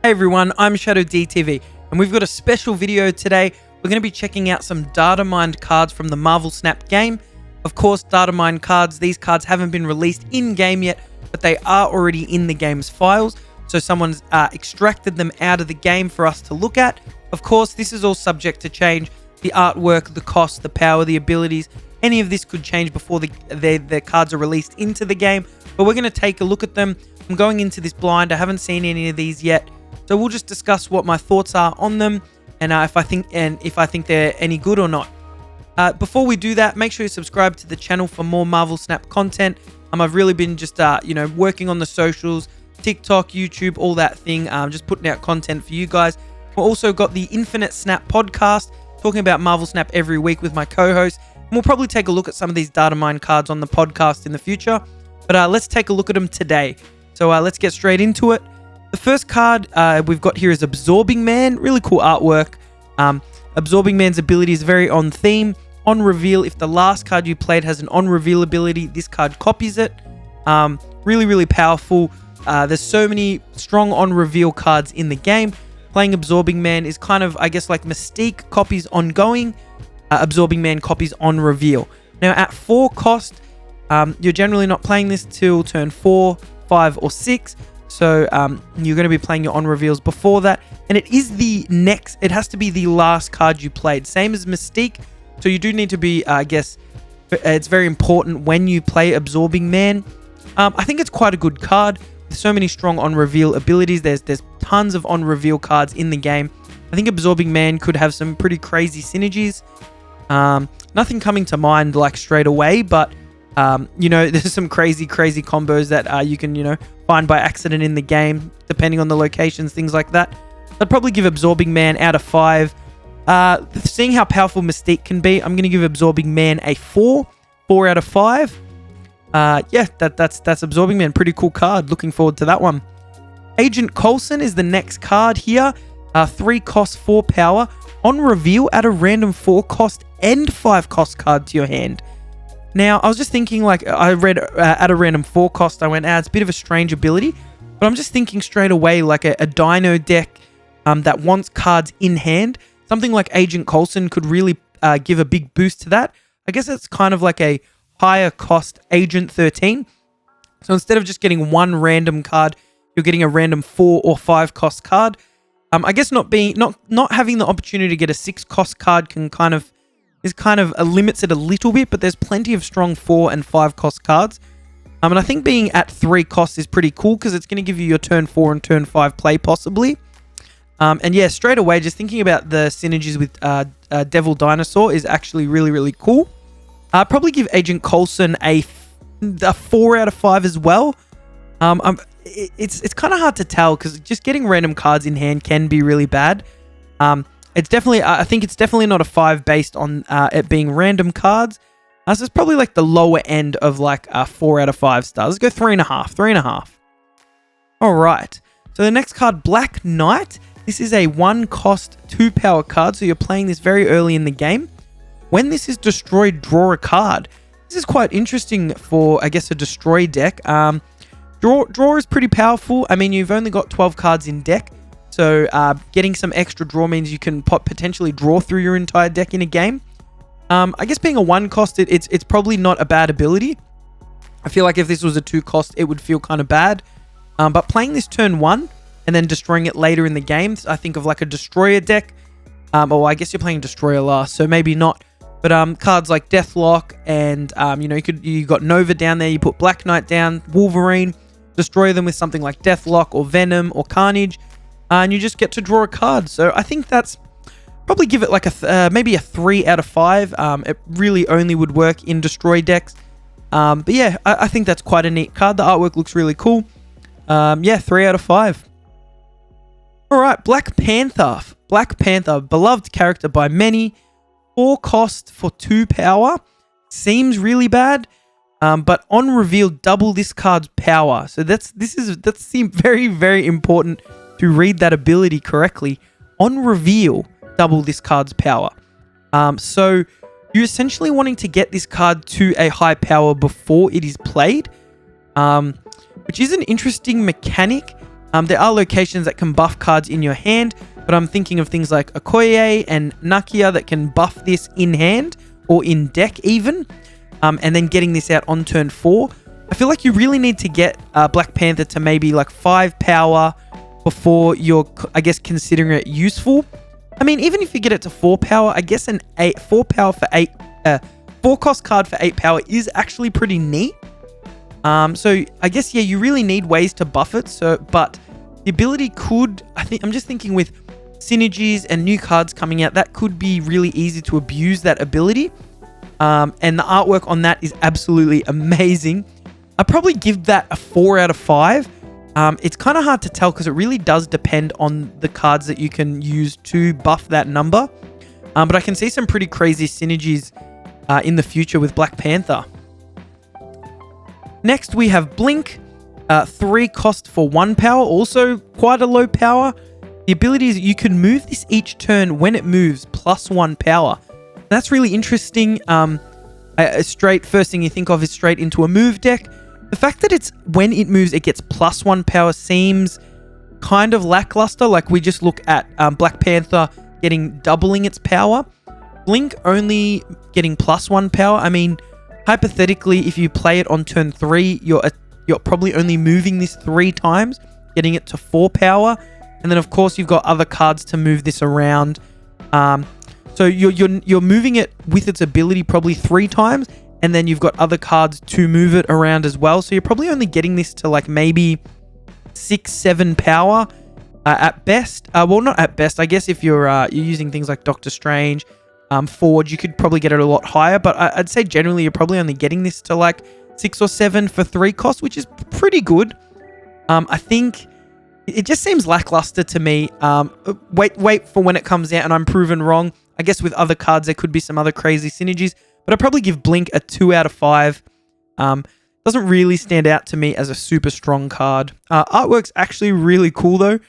Hey everyone, I'm ShadowDTV, and we've got a special video today. We're going to be checking out some data mined cards from the Marvel Snap game. Of course, data mined cards, these cards haven't been released in-game yet, but they are already in the game's files. So someone's extracted them out of the game for us to look at. Of course, this is all subject to change. The artwork, the cost, the power, the abilities, any of this could change before the cards are released into the game. But we're going to take a look at them. I'm going into this blind. I haven't seen any of these yet. So we'll just discuss what my thoughts are on them and if I think they're any good or not. Before we do that, make sure you subscribe to the channel for more Marvel Snap content. I've really been just working on the socials, TikTok, YouTube, all that thing. Just putting out content for you guys. We've also got the Infinite Snap podcast, talking about Marvel Snap every week with my co-host. And we'll probably take a look at some of these data mine cards on the podcast in the future. But let's take a look at them today. So let's get straight into it. The first card we've got here is Absorbing Man. Really cool artwork. Absorbing Man's ability is very on theme. On reveal, if the last card you played has an on reveal ability, this card copies it. Really, really powerful. There's so many strong on reveal cards in the game. Playing Absorbing Man is kind of, I guess, like Mystique copies ongoing. Absorbing Man copies on reveal. Now, at 4 cost, you're generally not playing this till turn 4, 5, or 6. So you're going to be playing your on reveals before that. And it is it has to be the last card you played. Same as Mystique. So you do need to be, I guess, it's very important when you play Absorbing Man. I think it's quite a good card. With so many strong on reveal abilities. There's tons of on reveal cards in the game. I think Absorbing Man could have some pretty crazy synergies. Nothing coming to mind like straight away, but there's some crazy combos that you can, find by accident in the game, depending on the locations, things like that. I'd probably give Absorbing Man out of 5. Seeing how powerful Mystique can be, I'm going to give Absorbing Man a 4 out of 5. That's Absorbing Man. Pretty cool card. Looking forward to that one. Agent Coulson is the next card here. 3 cost, 4 power. On reveal, add a random 4 cost and 5 cost card to your hand. Now, I was just thinking, I read at a random 4 cost, I went, it's a bit of a strange ability. But I'm just thinking straight away, like a Dino deck that wants cards in hand. Something like Agent Coulson could really give a big boost to that. I guess it's kind of like a higher cost Agent 13. So instead of just getting one random card, you're getting a random 4 or 5 cost card. I guess not having the opportunity to get a 6 cost card limits it a little bit, but there's plenty of strong 4 and 5 cost cards. And I think being at 3 costs is pretty cool because it's going to give you your turn 4 and turn 5 play possibly. And yeah, straight away, just thinking about the synergies with Devil Dinosaur is actually really, really cool. I'd probably give Agent Coulson a 4 out of 5 as well. It's kind of hard to tell because just getting random cards in hand can be really bad. I think it's definitely not a 5 based on it being random cards. So it's probably like the lower end of like 4 out of 5 stars. Let's go 3.5. All right. So the next card, Black Knight. This is a 1 cost, 2 power card. So you're playing this very early in the game. When this is destroyed, draw a card. This is quite interesting for, I guess, a destroy deck. Draw is pretty powerful. I mean, you've only got 12 cards in deck. So getting some extra draw means you can potentially draw through your entire deck in a game. I guess being a 1 cost, it's probably not a bad ability. I feel like if this was a 2 cost, it would feel kind of bad. But playing this turn 1 and then destroying it later in the game, I think of like a Destroyer deck. I guess you're playing Destroyer last, so maybe not. But cards like Deathlock and, you got Nova down there. You put Black Knight down, Wolverine, destroy them with something like Deathlock or Venom or Carnage. And you just get to draw a card. So I think that's probably give it like maybe a 3 out of 5. It really only would work in destroy decks. But yeah, I think that's quite a neat card. The artwork looks really cool. 3 out of 5. All right, Black Panther. Black Panther, beloved character by many. 4 cost for 2 power. Seems really bad. But on reveal, double this card's power. So that's very, very important to read that ability correctly. On reveal, double this card's power. So you're essentially wanting to get this card to a high power before it is played, which is an interesting mechanic. There are locations that can buff cards in your hand, but I'm thinking of things like Okoye and Nakia that can buff this in hand or in deck even, and then getting this out on turn 4. I feel like you really need to get Black Panther to maybe like 5 power before you're, I guess, considering it useful. I mean, even if you get it to 4 power, I guess 4 power for 8, 4 cost card for 8 power is actually pretty neat. So I guess, yeah, you really need ways to buff it. So, but the ability could, I'm just thinking with synergies and new cards coming out, that could be really easy to abuse that ability. And the artwork on that is absolutely amazing. I'd probably give that a 4 out of 5. It's kind of hard to tell because it really does depend on the cards that you can use to buff that number. But I can see some pretty crazy synergies in the future with Black Panther. Next, we have Blink. 3 cost for 1 power, also quite a low power. The ability is that you can move this each turn when it moves plus 1 power. That's really interesting. First thing you think of is straight into a move deck. The fact that it's when it moves, it gets plus 1 power seems kind of lackluster. Like we just look at Black Panther doubling its power. Blink only getting plus 1 power. I mean, hypothetically, if you play it on turn 3, you're probably only moving this 3 times, getting it to 4 power. And then, of course, you've got other cards to move this around. So you're moving it with its ability probably 3 times. And then you've got other cards to move it around as well. So you're probably only getting this to like maybe 6, 7 power at best. Well, not at best. I guess if you're using things like Doctor Strange, Forge, you could probably get it a lot higher. But I'd say generally you're probably only getting this to like 6 or 7 for 3 cost, which is pretty good. I think it just seems lackluster to me. Wait for when it comes out and I'm proven wrong. I guess with other cards there could be some other crazy synergies, but I'd probably give Blink a 2 out of 5. Doesn't really stand out to me as a super strong card. Artwork's actually really cool though.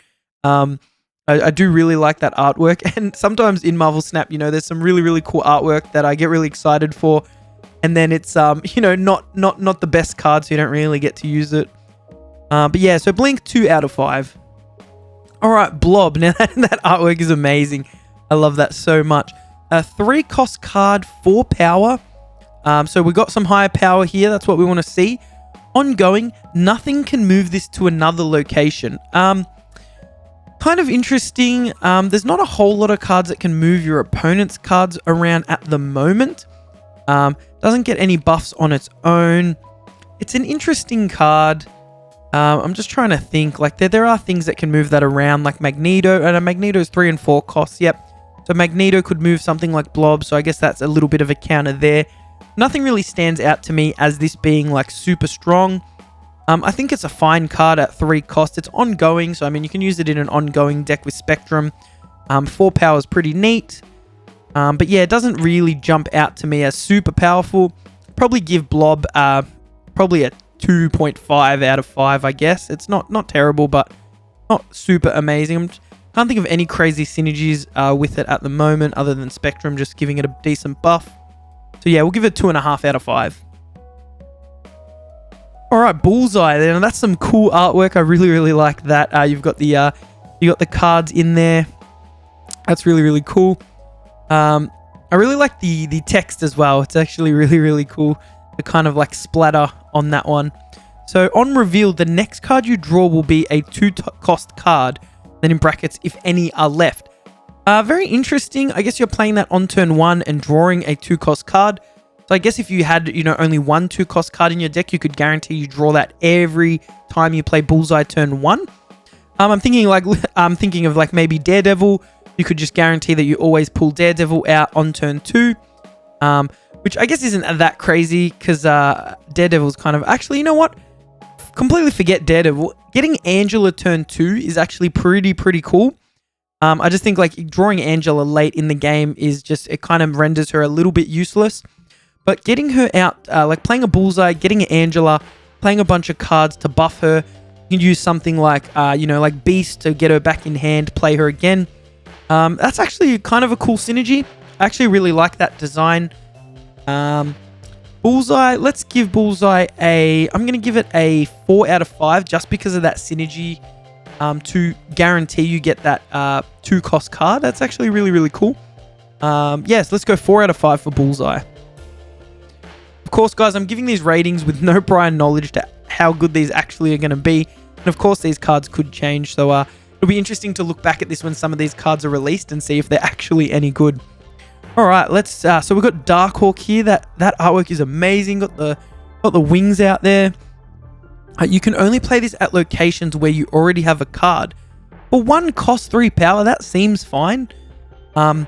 I do really like that artwork, and sometimes in Marvel Snap, there's some really, really cool artwork that I get really excited for. And then it's, not the best card, so you don't really get to use it. But yeah, so Blink, 2 out of 5. All right, Blob. Now, that artwork is amazing. I love that so much. 3 cost card, 4 power. So we got some higher power here. That's what we want to see. Ongoing, nothing can move this to another location. Kind of interesting. There's not a whole lot of cards that can move your opponent's cards around at the moment. Doesn't get any buffs on its own. It's an interesting card. I'm just trying to think. Like there are things that can move that around, like Magneto. And Magneto's 3 and 4 costs. Yep. So Magneto could move something like Blob. So I guess that's a little bit of a counter there. Nothing really stands out to me as this being like super strong. I think it's a fine card at 3 cost. It's ongoing. So I mean, you can use it in an ongoing deck with Spectrum. 4 power is pretty neat. But yeah, it doesn't really jump out to me as super powerful. Probably give Blob probably a 2.5 out of 5, I guess. It's not terrible, but not super amazing. Can't think of any crazy synergies with it at the moment other than Spectrum just giving it a decent buff. So yeah, we'll give it 2.5 out of 5. All right, Bullseye. Then that's some cool artwork. I really, really like that. You've got the cards in there. That's really, really cool. I really like the text as well. It's actually really, really cool. The kind of like splatter on that one. So on reveal, the next card you draw will be a 2 cost card. Then in brackets, if any are left. Very interesting. I guess you're playing that on turn 1 and drawing a 2 cost card. So I guess if you had, only 1 2 cost card in your deck, you could guarantee you draw that every time you play Bullseye turn 1. I'm thinking of like maybe Daredevil. You could just guarantee that you always pull Daredevil out on turn 2. Which I guess isn't that crazy because Daredevil's kind of... Actually, you know what? Completely forget Daredevil. Getting Angela turn 2 is actually pretty cool. I just think like drawing Angela late in the game is just... It kind of renders her a little bit useless. But getting her out, like playing a Bullseye, getting an Angela, playing a bunch of cards to buff her. You can use something like, like Beast to get her back in hand, play her again. That's actually kind of a cool synergy. I actually really like that design. Bullseye, let's give Bullseye I'm going to give it a 4 out of 5 just because of that synergy to guarantee you get that 2-cost card. That's actually really, really cool. Yes, let's go 4 out of 5 for Bullseye. Of course, guys, I'm giving these ratings with no prior knowledge to how good these actually are going to be. And of course, these cards could change. So it'll be interesting to look back at this when some of these cards are released and see if they're actually any good. All right, let's. So we've got Darkhawk here. That artwork is amazing. Got the wings out there. You can only play this at locations where you already have a card. For 1 cost 3 power, that seems fine. I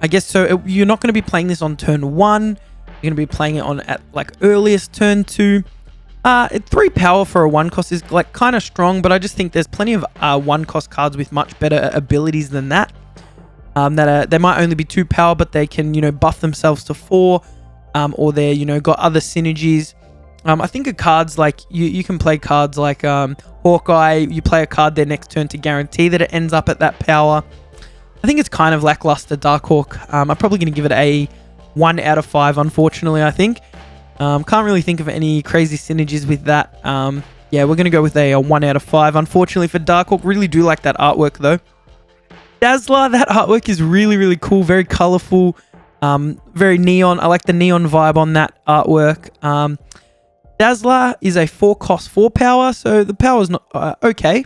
guess so. You're not going to be playing this on turn 1. You're going to be playing it on at like earliest turn 2. 3 power for a 1 cost is like kind of strong, but I just think there's plenty of 1 cost cards with much better abilities than that. They might only be 2 power, but they can, buff themselves to 4, or they're, got other synergies. I think of cards like you can play cards like Hawkeye. You play a card their next turn to guarantee that it ends up at that power. I think it's kind of lackluster, Darkhawk. I'm probably going to give it a 1 out of 5, unfortunately, I think. Can't really think of any crazy synergies with that. Yeah, we're going to go with a 1 out of 5, unfortunately, for Darkhawk. Really do like that artwork, though. Dazzler, that artwork is really, really cool. Very colorful. Very neon. I like the neon vibe on that artwork. Dazzler is a 4 cost 4 power, so the power is not okay.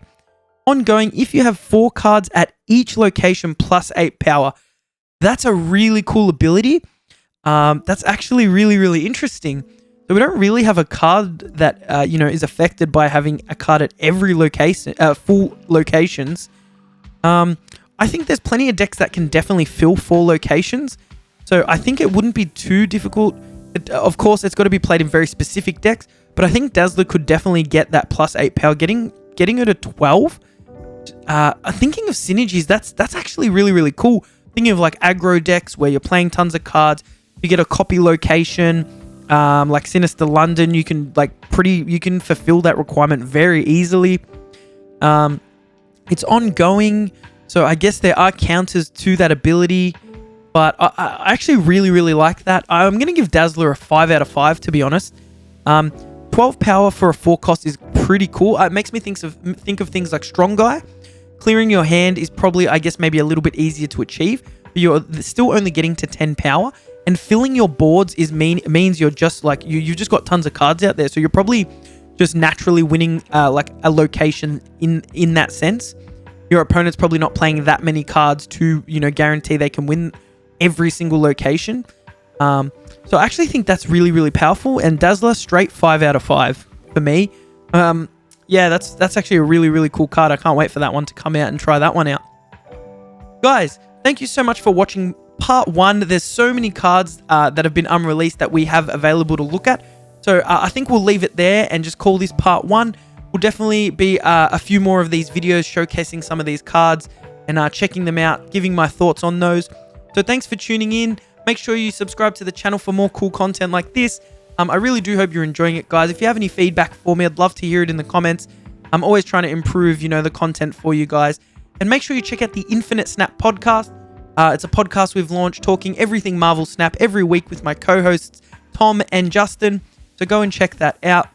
Ongoing, if you have 4 cards at each location plus 8 power, that's a really cool ability. That's actually really, really interesting. So we don't really have a card that is affected by having a card at every location, full locations. I think there's plenty of decks that can definitely fill 4 locations. So I think it wouldn't be too difficult. Of course, it's got to be played in very specific decks, but I think Dazzler could definitely get that plus 8 power, getting it to 12. Thinking of synergies, that's actually really, really cool. Thinking of like aggro decks where you're playing tons of cards, you get a copy location, like Sinister London, you can fulfill that requirement very easily. It's ongoing, so I guess there are counters to that ability. But I actually really, really like that. I'm going to give Dazzler a 5 out of 5, to be honest. 12 power for a 4 cost is pretty cool. It makes me think of things like Strong Guy. Clearing your hand is probably, I guess, maybe a little bit easier to achieve. But you're still only getting to 10 power. And filling your boards means you're just like, you've just got tons of cards out there. So you're probably just naturally winning like a location in that sense. Your opponent's probably not playing that many cards to, guarantee they can win every single location. So I actually think that's really, really powerful. And Dazzler, straight 5 out of 5 for me. Yeah, that's actually a really, really cool card. I can't wait for that one to come out and try that one out. Guys, thank you so much for watching part 1. There's so many cards that have been unreleased that we have available to look at. So I think we'll leave it there and just call this part 1. Will definitely be a few more of these videos showcasing some of these cards and checking them out, giving my thoughts on those. So thanks for tuning in. Make sure you subscribe to the channel for more cool content like this. I really do hope you're enjoying it, guys. If you have any feedback for me, I'd love to hear it in the comments. I'm always trying to improve, the content for you guys. And make sure you check out the Infinite Snap podcast. It's a podcast we've launched talking everything Marvel Snap every week with my co-hosts, Tom and Justin. So go and check that out.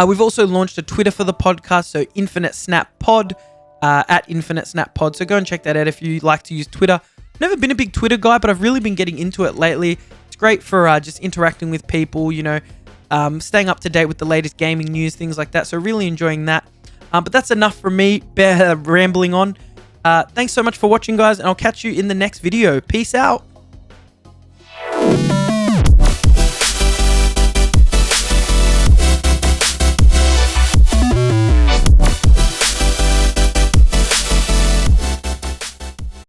We've also launched a Twitter for the podcast, so Infinite Snap Pod, at Infinite Snap Pod. So go and check that out if you like to use Twitter. Never been a big Twitter guy, but I've really been getting into it lately. It's great for just interacting with people, staying up to date with the latest gaming news, things like that. So really enjoying that. But that's enough from me rambling on. Thanks so much for watching, guys, and I'll catch you in the next video. Peace out.